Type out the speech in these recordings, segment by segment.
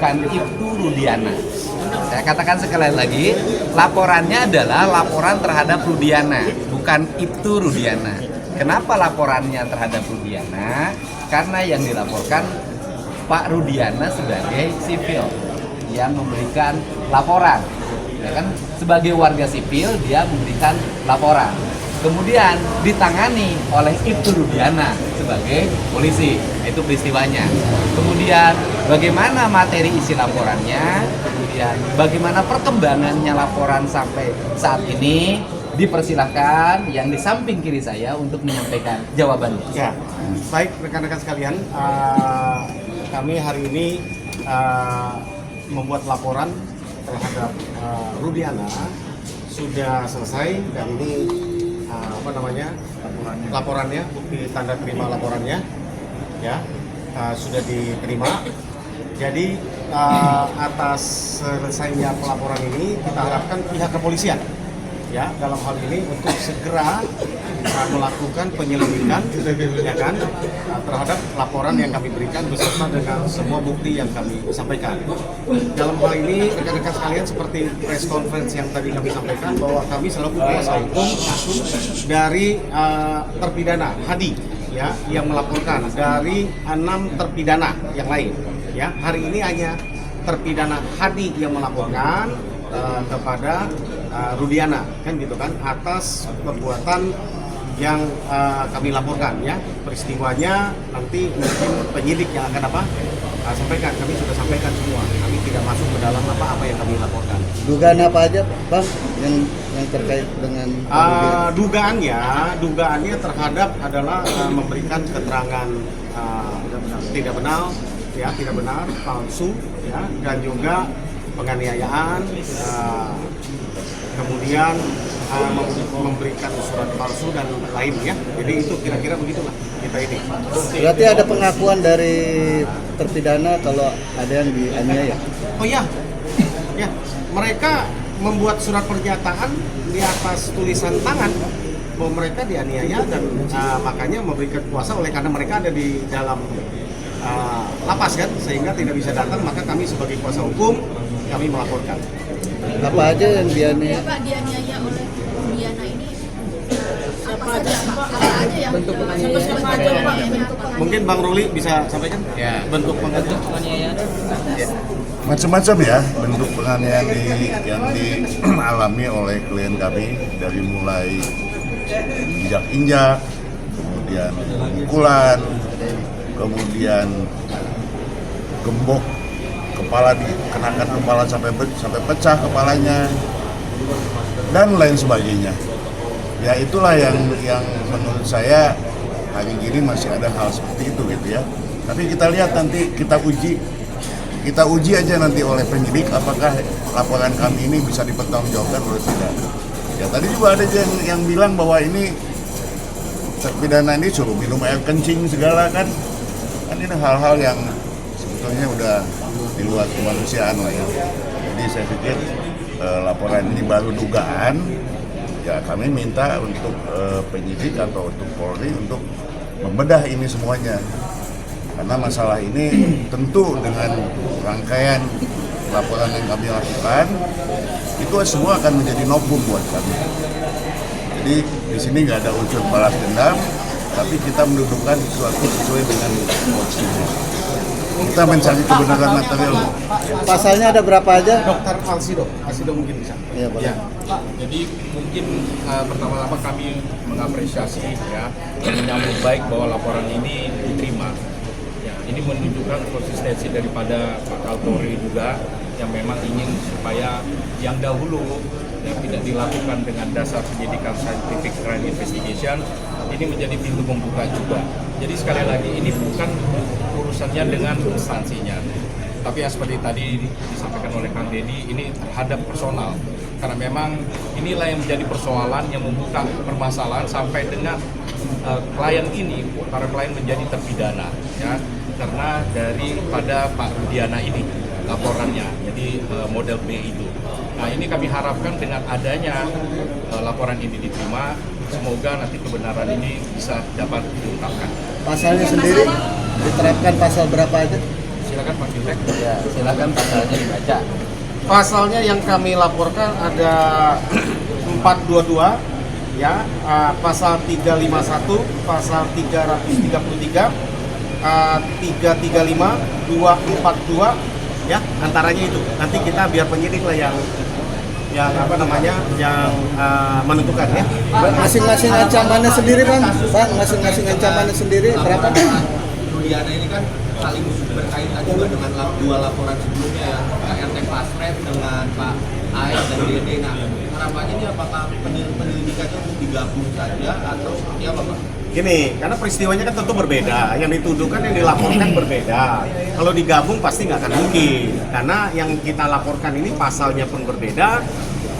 bukan Ibtu Rudiana. Saya katakan sekali lagi, laporannya adalah laporan terhadap Rudiana, bukan Ibtu Rudiana. Kenapa laporannya terhadap Rudiana? Karena yang dilaporkan Pak Rudiana sebagai sipil yang memberikan laporan, ya kan? Sebagai warga sipil dia memberikan laporan, kemudian ditangani oleh Ibtu Rudiana sebagai polisi. Itu peristiwanya. Kemudian bagaimana materi isi laporannya, kemudian bagaimana perkembangannya laporan sampai saat ini, dipersilahkan yang di samping kiri saya untuk menyampaikan jawabannya. Ya, baik rekan-rekan sekalian, kami hari ini membuat laporan terhadap Rudiana sudah selesai dan ini laporannya, bukti tanda terima laporannya ya sudah diterima. Jadi atas selesainya pelaporan ini kita harapkan pihak kepolisian ya dalam hal ini untuk segera melakukan penyelidikan ya kan terhadap laporan yang kami berikan beserta dengan semua bukti yang kami sampaikan. Dalam hal ini rekan-rekan sekalian, seperti press conference yang tadi kami sampaikan bahwa kami selaku kuasa hukum dari terpidana Hadi ya yang melaporkan dari 6 terpidana yang lain ya. Hari ini hanya terpidana Hadi yang melaporkan kepada Rudiana kan gitu kan atas perbuatan yang kami laporkan ya. Peristiwanya nanti mungkin penyidik yang akan sampaikan. Kami sudah sampaikan semua. Kami tidak masuk ke dalam apa yang kami laporkan. Dugaan apa aja, Bang, yang terkait dengan dugaannya terhadap adalah memberikan keterangan tidak benar, palsu ya, dan juga penganiayaan, kemudian memberikan surat palsu dan lainnya. Jadi itu kira-kira begitulah kita ini. Berarti ada pengakuan dari terpidana kalau ada yang dianiaya? Oh iya, ya mereka membuat surat pernyataan di atas tulisan tangan bahwa mereka dianiaya dan makanya memberikan kuasa oleh karena mereka ada di dalam lapas kan, sehingga tidak bisa datang, maka kami sebagai kuasa hukum kami melaporkan. Apa aja yang dianiaya? Pak, dianiaya oleh Rudiana ini siapa aja yang bentuk penganiayaan? Mungkin Bang Ruli bisa sampaikan ya, bentuk penganiayaan. Macam-macam ya bentuk penganiayaan yang dialami oleh klien kami, dari mulai injak-injak, kemudian pukulan, kemudian gembok kepala, dikenakan kepala sampai pecah kepalanya dan lain sebagainya. Ya itulah yang menurut saya hari ini masih ada hal seperti itu gitu ya. Tapi kita lihat nanti, kita uji aja nanti oleh penyidik apakah laporan kami ini bisa dipertanggungjawabkan atau tidak. Ya tadi juga ada yang bilang bahwa ini terpidana ini suruh minum air kencing segala kan ini hal-hal yang sebetulnya udah di luar kemanusiaan lah ya. Jadi saya pikir laporan ini baru dugaan. Ya kami minta untuk penyidik atau untuk Polri untuk membedah ini semuanya. Karena masalah ini tentu dengan rangkaian laporan yang kami lakukan itu semua akan menjadi novum buat kami. Jadi di sini nggak ada unsur balas dendam, tapi kita mendudukkan sesuatu sesuai dengan porsinya. Kita mencari kebenaran material. Pasalnya ada berapa aja? Dokter Alsido mungkin bisa. Iya, boleh. Ya, Pak, jadi mungkin pertama-tama kami mengapresiasi ya, menyambut baik bahwa laporan ini diterima. Ya, ini menunjukkan konsistensi daripada Pak Kapolri juga yang memang ingin supaya yang dahulu yang tidak dilakukan dengan dasar penyidikan scientific crime investigation ini menjadi pintu pembuka juga. Jadi sekali lagi ini bukan urusannya dengan instansinya, tapi ya seperti tadi disampaikan oleh Kang Deddy, ini terhadap personal. Karena memang inilah yang menjadi persoalan yang membuka permasalahan sampai dengan klien ini, para klien menjadi terpidana, ya, karena daripada Pak Rudiana ini laporannya, jadi model B itu. Nah ini kami harapkan dengan adanya laporan ini diterima, semoga nanti kebenaran ini bisa dapat diungkapkan. Pasalnya sendiri diterapkan pasal berapa aja? silakan Pak Direk. Ya, silakan pasalnya dibaca. Pasalnya yang kami laporkan ada 422 ya, pasal 351, pasal 333, 335, 242 ya, antaranya itu. Nanti kita biar penyidik lah yang apa namanya yang menentukan ya. Masing-masing ancamannya sendiri Bang. Bang, masing-masing ancamannya sendiri berapa Bang? Rudiana ini kan saling berkaitan juga dengan dua laporan sebelumnya ya, Pak RT Pasret dengan Pak AS dan DD. Nah, harapannya ini apakah penyelidikannya untuk digabung saja atau seperti apa Pak? Gini, karena peristiwanya kan tentu berbeda, yang dituduhkan, yang dilaporkan berbeda. Kalau digabung pasti nggak akan mungkin, karena yang kita laporkan ini pasalnya pun berbeda,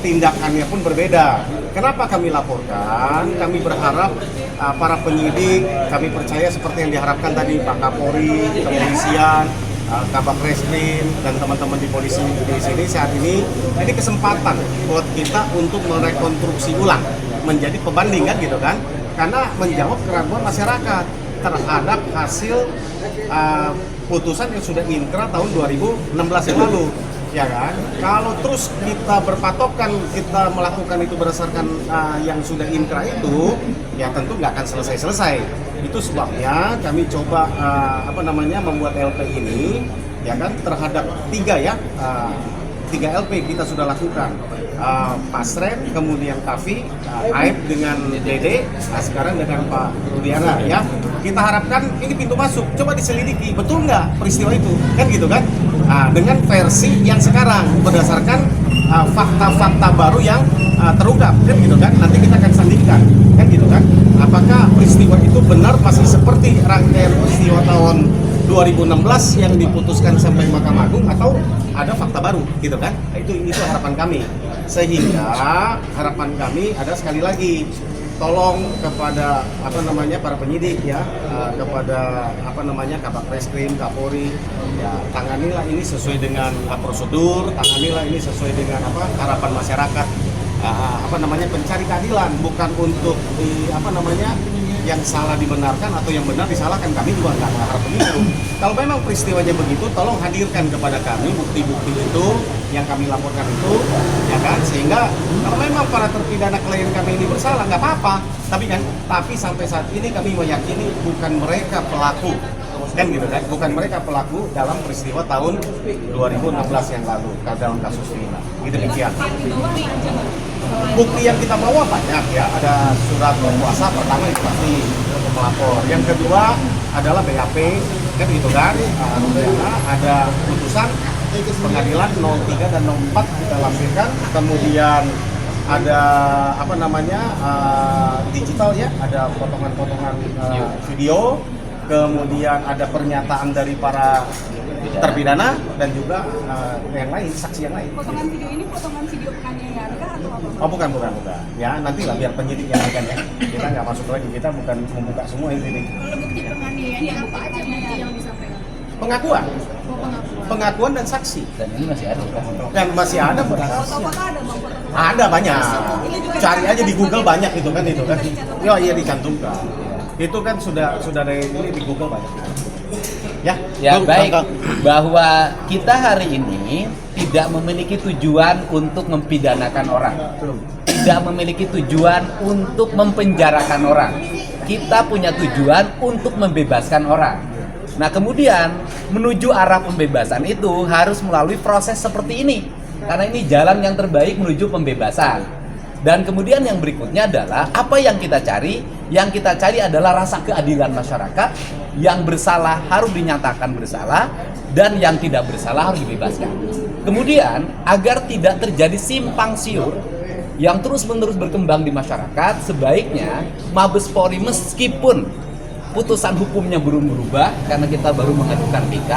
tindakannya pun berbeda. Kenapa kami laporkan? Kami berharap para penyidik, kami percaya seperti yang diharapkan tadi Pak Kapolri, kepolisian, Kabak Reskrim dan teman-teman di polisi di sini saat ini kesempatan buat kita untuk merekonstruksi ulang menjadi pembanding kan gitu kan, karena menjawab keraguan masyarakat terhadap hasil putusan yang sudah inkrah tahun 2016 yang lalu. Ya kan, kalau terus kita berpatokan, kita melakukan itu berdasarkan yang sudah inkrah itu, ya tentu nggak akan selesai-selesai. Itu sebabnya kami coba membuat LP ini, ya kan, terhadap tiga LP kita sudah lakukan. Pasret, kemudian Kavi, Aib dengan Dede, sekarang dengan Pak Rudiana ya. Kita harapkan ini pintu masuk, coba diselidiki, betul nggak peristiwa itu, kan gitu kan? Dengan versi yang sekarang berdasarkan fakta-fakta baru yang terungkap, kan gitu kan? Nanti kita akan sandingkan, kan gitu kan? Apakah peristiwa itu benar masih seperti rangkaian peristiwa tahun 2016 yang diputuskan sampai Mahkamah Agung atau ada fakta baru, gitu kan? Nah, itu harapan kami. Sehingga harapan kami ada sekali lagi, tolong kepada para penyidik ya, kepada Kabak Reskrim, Kapolri, ya tanganilah ini sesuai dengan prosedur, tanganilah ini sesuai dengan harapan masyarakat, pencari keadilan, bukan untuk yang salah dibenarkan atau yang benar disalahkan. Kami juga nggak mengharap begitu. Kalau memang peristiwanya begitu, tolong hadirkan kepada kami bukti-bukti itu yang kami laporkan itu, ya kan? Sehingga kalau memang para terpidana klien kami ini bersalah, nggak apa-apa. Tapi sampai saat ini kami meyakini bukan mereka pelaku, kan gitu kan? Bukan mereka pelaku dalam peristiwa tahun 2016 yang lalu dalam kasus ini. Gitu demikian. Bukti yang kita bawa banyak ya, ada surat kuasa pertama itu pasti untuk melapor. Yang kedua adalah BAP, kan gitu kan? Ada putusan pengadilan 03 dan 04 kita lampirkan. Kemudian ada digital ya, ada potongan-potongan video. Kemudian ada pernyataan dari para terpidana dan juga yang lain, saksi yang lain. Potongan video ini potongan video penganiayaan kah atau apa? Oh bukan. Ya nantilah biar penyidik yang akan ya. Kita nggak masuk lagi, kita bukan membuka semua ini. Kalau bukti penganiayaan ini apa aja bukti yang disampaikan? Pengakuan. Pengakuan dan saksi. Dan ini masih ada kan? Dan masih ada Foto-foto ada Bang? Foto-foto? Ada banyak. Cari aja di Google banyak itu kan. Iya dicantumkan. Itu kan sudah dari ini di Google banyak. Ya baik, bahwa kita hari ini tidak memiliki tujuan untuk mempidanakan orang, tidak memiliki tujuan untuk mempenjarakan orang. Kita punya tujuan untuk membebaskan orang. Nah kemudian menuju arah pembebasan itu harus melalui proses seperti ini, karena ini jalan yang terbaik menuju pembebasan. Dan kemudian yang berikutnya adalah apa yang kita cari? Yang kita cari adalah rasa keadilan masyarakat. Yang bersalah harus dinyatakan bersalah dan yang tidak bersalah harus dibebaskan. Kemudian agar tidak terjadi simpang siur yang terus-menerus berkembang di masyarakat, sebaiknya Mabes Polri meskipun putusan hukumnya belum berubah karena kita baru mengajukan PK,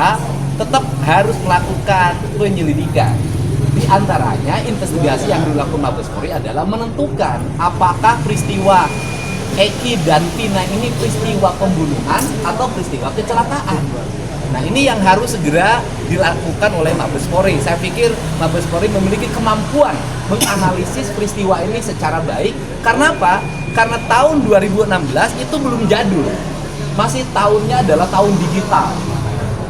tetap harus melakukan penyelidikan. Di antaranya investigasi yang dilakukan Mabes Polri adalah menentukan apakah peristiwa Eki dan Tina ini peristiwa pembunuhan atau peristiwa kecelakaan. Nah ini yang harus segera dilakukan oleh Mabes Polri. Saya pikir Mabes Polri memiliki kemampuan menganalisis peristiwa ini secara baik. Karena apa? Karena tahun 2016 itu belum jadul. Masih tahunnya adalah tahun digital.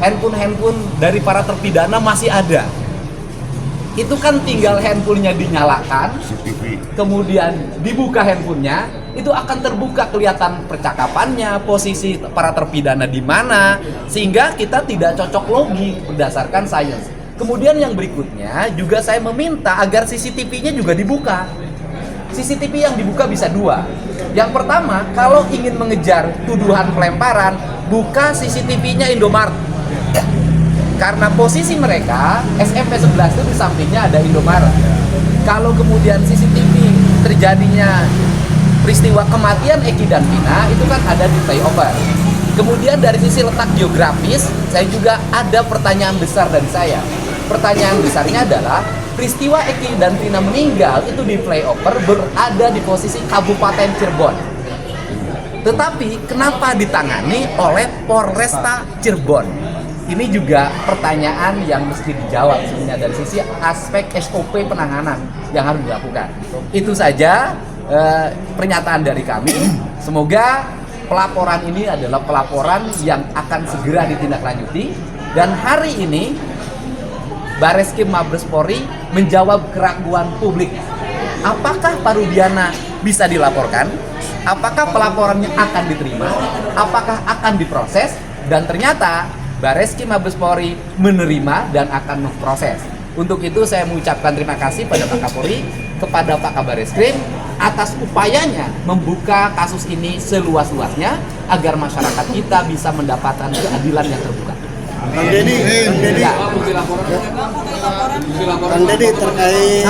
handphone dari para terpidana masih ada. Itu kan tinggal handphonenya dinyalakan, CCTV. kemudian dibuka handphonenya, itu akan terbuka kelihatan percakapannya, posisi para terpidana di mana, sehingga kita tidak cocok logi berdasarkan sains. Kemudian yang berikutnya juga saya meminta agar CCTV-nya juga dibuka. CCTV yang dibuka bisa dua. Yang pertama, kalau ingin mengejar tuduhan pelemparan, buka CCTV-nya Indomaret. Karena posisi mereka, SMP 11 itu di sampingnya ada Indomaret. Kalau kemudian CCTV terjadinya peristiwa kematian Eki dan Vina, itu kan ada di flyover. Kemudian dari sisi letak geografis, saya juga ada pertanyaan besar dari saya. Pertanyaan besarnya adalah, peristiwa Eki dan Vina meninggal itu di flyover berada di posisi Kabupaten Cirebon. Tetapi kenapa ditangani oleh Polresta Cirebon? Ini juga pertanyaan yang mesti dijawab sebenarnya dari sisi aspek SOP penanganan yang harus dilakukan. Itu saja pernyataan dari kami. Semoga pelaporan ini adalah pelaporan yang akan segera ditindaklanjuti, dan hari ini Bareskrim Mabes Polri menjawab keraguan publik. Apakah Pak Rudiana bisa dilaporkan? Apakah pelaporannya akan diterima? Apakah akan diproses? Dan ternyata Bareskrim Mabes Polri menerima dan akan memproses. Untuk itu saya mengucapkan terima kasih pada Pak Kapolri, kepada Pak Kabareskrim atas upayanya membuka kasus ini seluas-luasnya agar masyarakat kita bisa mendapatkan keadilan yang terbuka. Kang Deddy, Ya. Kang Deddy terkait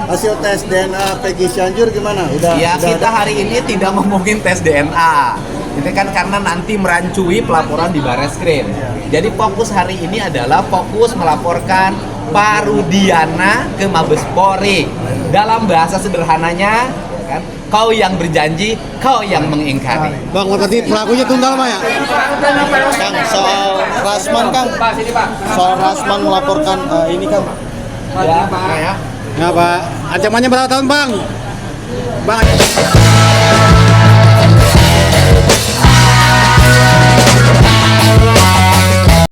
hasil tes DNA Peggy Cianjur gimana? Ya, udah kita ada? hari ini tidak ngomongin tes DNA. Itu kan karena nanti merancui pelaporan di Bareskrim. Jadi fokus hari ini adalah fokus melaporkan Pak Rudiana ke Mabes Polri. Dalam bahasa sederhananya, kan, kau yang berjanji, kau yang mengingkari. Bang, berarti pelakunya tunggal Pak ya? Kang, soal Rasman Kang, soal Rasman melaporkan ini Kang. Ya, Ya Pak, ancamannya berapa tahun Bang? Bang.